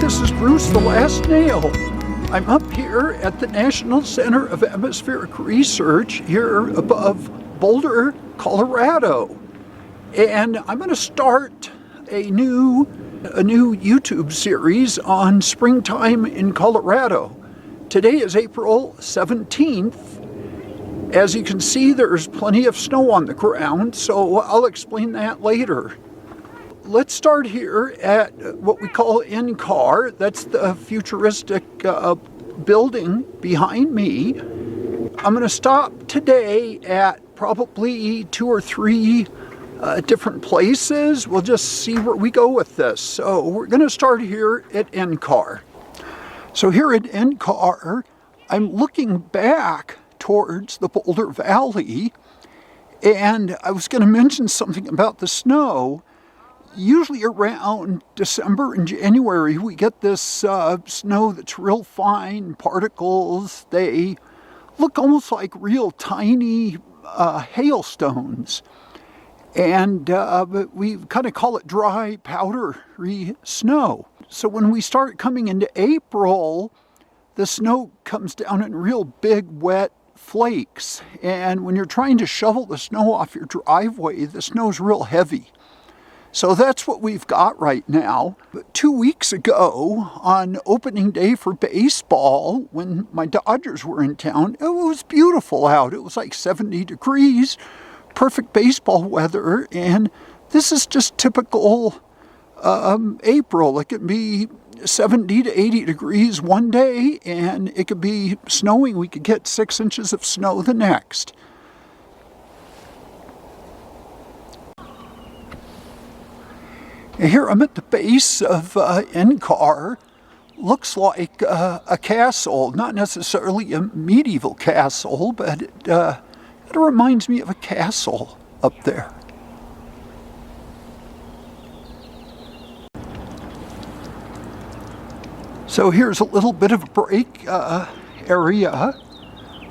this is Bruce the Last Nail. I'm up here at the National Center of Atmospheric Research here above Boulder, Colorado. And I'm going to start a new YouTube series on springtime in Colorado. Today is April 17th. As you can see, there's plenty of snow on the ground, so I'll explain that later. Let's start here at what we call NCAR. That's the futuristic building behind me. I'm going to stop today at probably 2 or 3 different places. We'll just see where we go with this. So we're going to start here at NCAR. So here at NCAR, I'm looking back towards the Boulder Valley, and I was going to mention something about the snow. Usually around December and January, we get this snow that's real fine particles. They look almost like real tiny hailstones. And we kind of call it dry, powdery snow. So when we start coming into April, the snow comes down in real big, wet flakes. And when you're trying to shovel the snow off your driveway, the snow's real heavy. So that's what we've got right now. But 2 weeks ago, on opening day for baseball, when my Dodgers were in town, it was beautiful out. It was like 70 degrees, perfect baseball weather, and this is just typical April. It can be 70 to 80 degrees one day, and it could be snowing. We could get 6 inches of snow the next. Here I'm at the base of NCAR. Looks like a castle, not necessarily a medieval castle, but it reminds me of a castle up there. So here's a little bit of a break area,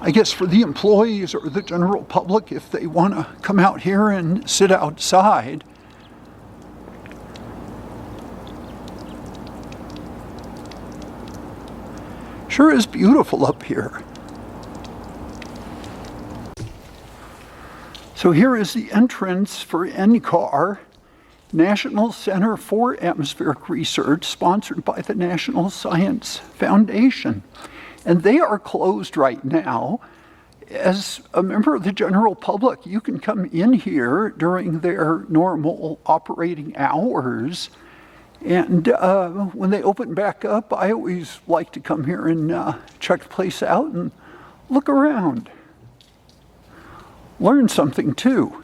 I guess, for the employees or the general public if they want to come out here and sit outside. Sure is beautiful up here. So here is the entrance for NCAR, National Center for Atmospheric Research, sponsored by the National Science Foundation. And they are closed right now. As a member of the general public, you can come in here during their normal operating hours. And when they open back up, I always like to come here and check the place out and look around. Learn something too.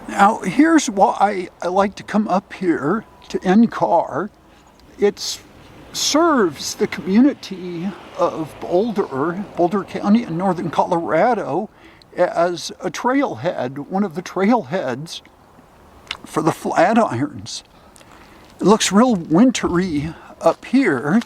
Now, here's why I like to come up here to NCAR. It serves the community of Boulder County in northern Colorado as a trailhead, one of the trailheads for the Flatirons. It looks real wintry up here.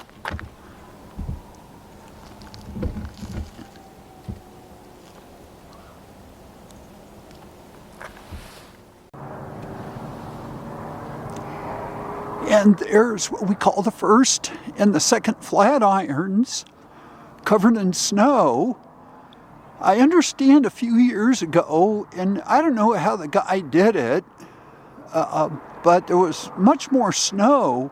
And there's what we call the first and the second Flatirons covered in snow. I understand a few years ago, and I don't know how the guy did it, but there was much more snow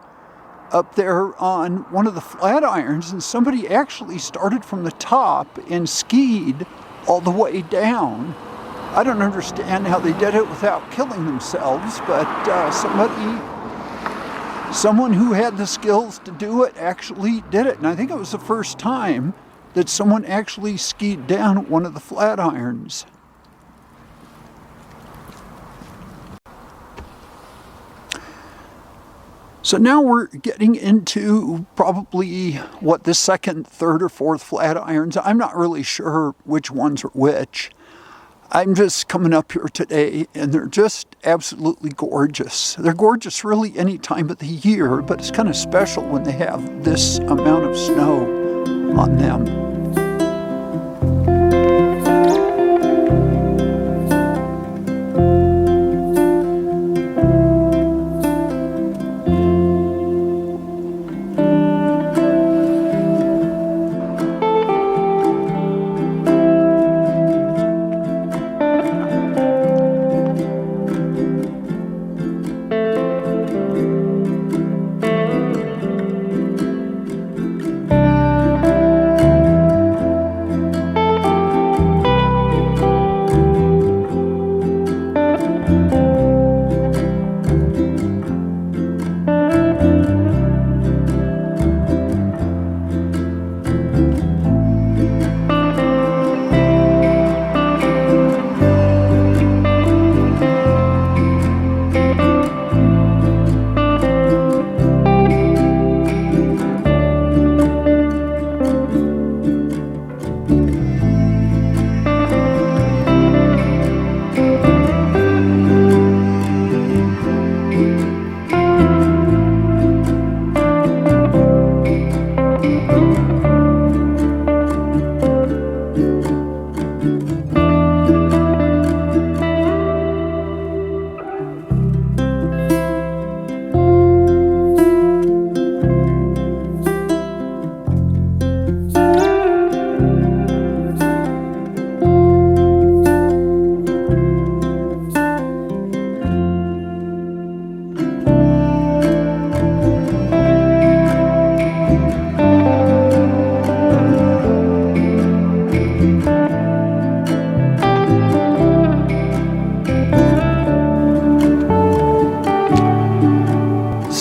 up there on one of the Flatirons, and somebody actually started from the top and skied all the way down. I don't understand how they did it without killing themselves, but someone who had the skills to do it actually did it. And I think it was the first time that someone actually skied down one of the Flatirons. So now we're getting into probably what the second, third, or fourth Flatirons. I'm not really sure which ones are which. I'm just coming up here today, and they're just absolutely gorgeous. They're gorgeous really any time of the year, but it's kind of special when they have this amount of snow on them.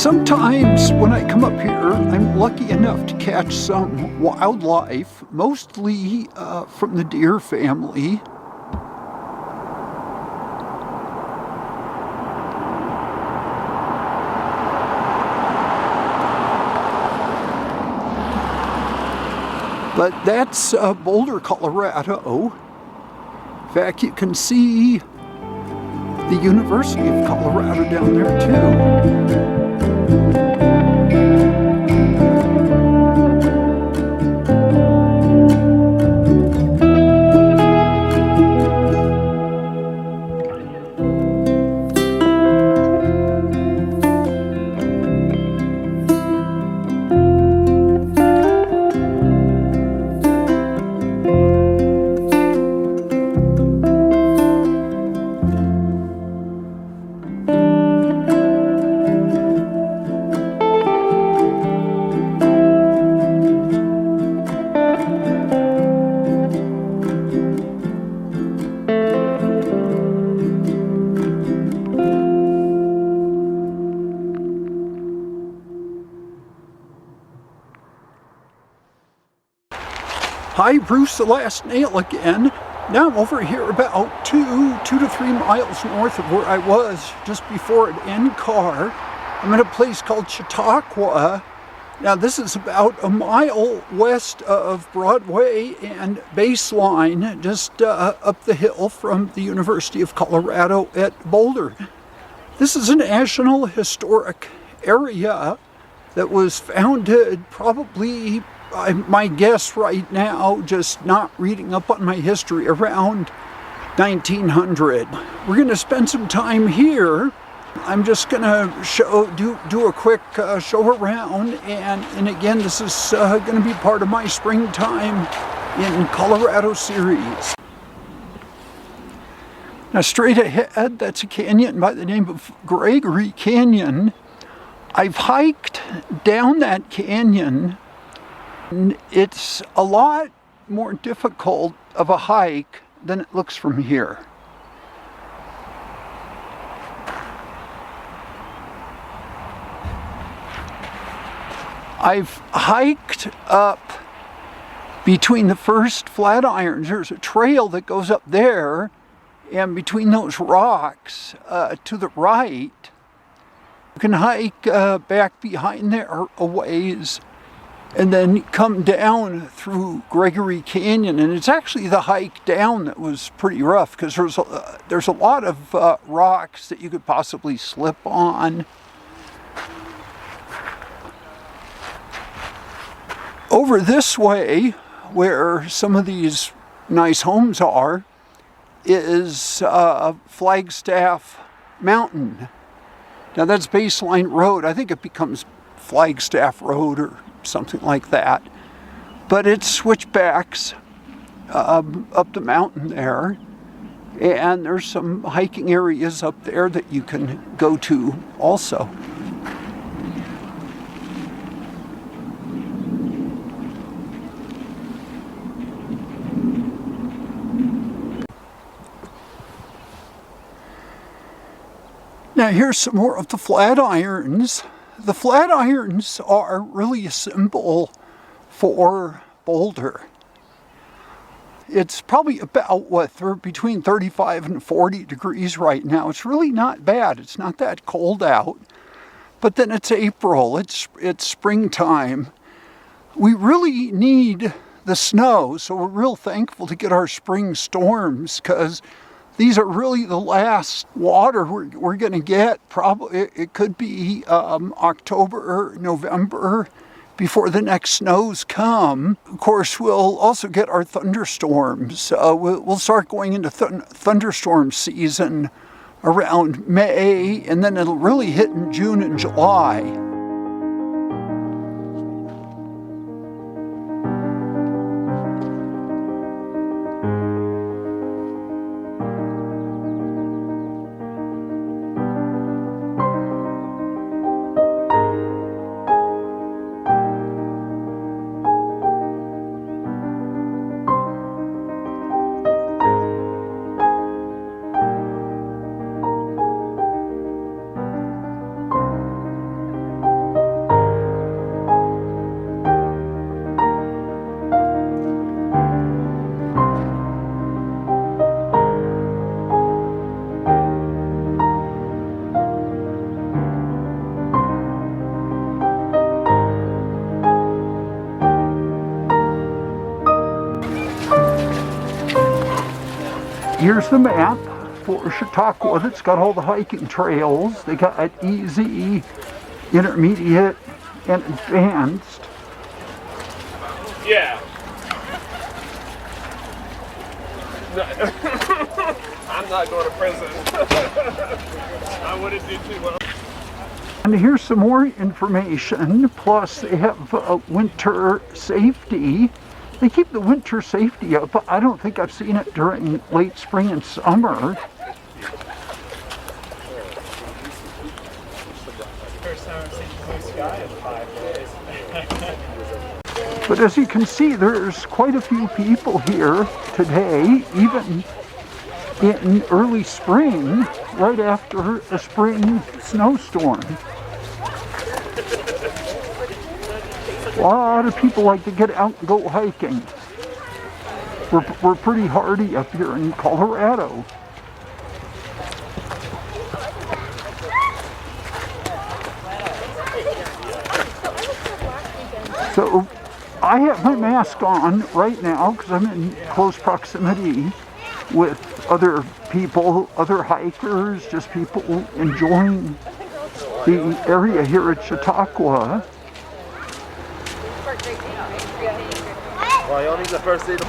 Sometimes when I come up here, I'm lucky enough to catch some wildlife, mostly from the deer family. But that's Boulder, Colorado. In fact, you can see the University of Colorado down there too. Hi, Bruce the Last Nail again. Now I'm over here about 2 to 3 miles north of where I was just before at NCAR. I'm in a place called Chautauqua. Now this is about a mile west of Broadway and Baseline, just up the hill from the University of Colorado at Boulder. This is a National Historic Area that was founded probably, my guess right now, just not reading up on my history, around 1900. We're going to spend some time here. I'm just going to do a quick show around, and again, this is going to be part of my springtime in Colorado series. Now straight ahead, that's a canyon by the name of Gregory Canyon. I've hiked down that canyon. It's a lot more difficult of a hike than it looks from here. I've hiked up between the first Flatirons. There's a trail that goes up there, and between those rocks to the right, you can hike back behind there a ways and then come down through Gregory Canyon. And it's actually the hike down that was pretty rough, because there's a lot of rocks that you could possibly slip on. Over this way, where some of these nice homes are, is Flagstaff Mountain. Now that's Baseline Road. I think it becomes Flagstaff Road or something like that. But it's switchbacks up the mountain there. And there's some hiking areas up there that you can go to also. Now here's some more of the Flatirons. The Flatirons are really a symbol for Boulder. It's probably about, they're between 35 and 40 degrees right now. It's really not bad. It's not that cold out. But then it's April. It's springtime. We really need the snow, so we're real thankful to get our spring storms, because these are really the last water we're going to get. Probably it could be October or November before the next snows come. Of course, we'll also get our thunderstorms. We'll start going into thunderstorm season around May, and then it'll really hit in June and July. Here's the map for Chautauqua that's got all the hiking trails. They got easy, intermediate, and advanced. Yeah. I'm not going to prison. I wouldn't do too well. And here's some more information. Plus, they have winter safety. They keep the winter safety up. I don't think I've seen it during late spring and summer. First time I've seen blue sky in 5 days. But as you can see, there's quite a few people here today, even in early spring, right after a spring snowstorm. A lot of people like to get out and go hiking. We're pretty hardy up here in Colorado. So I have my mask on right now because I'm in close proximity with other people, other hikers, just people enjoying the area here at Chautauqua.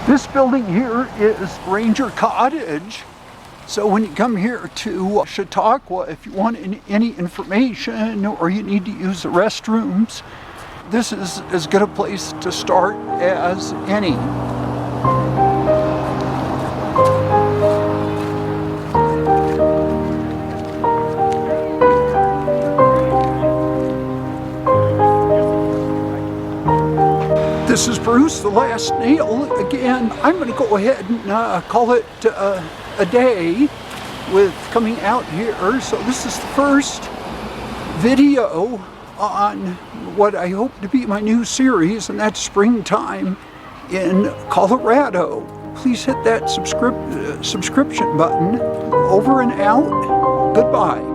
This building here is Ranger Cottage. So when you come here to Chautauqua, if you want any information or you need to use the restrooms, this is as good a place to start as any. This is Bruce, the Last Nail. Again, I'm going to go ahead and call it a day with coming out here. So this is the first video on what I hope to be my new series, and that's Springtime in Colorado. Please hit that subscription button. Over and out. Goodbye.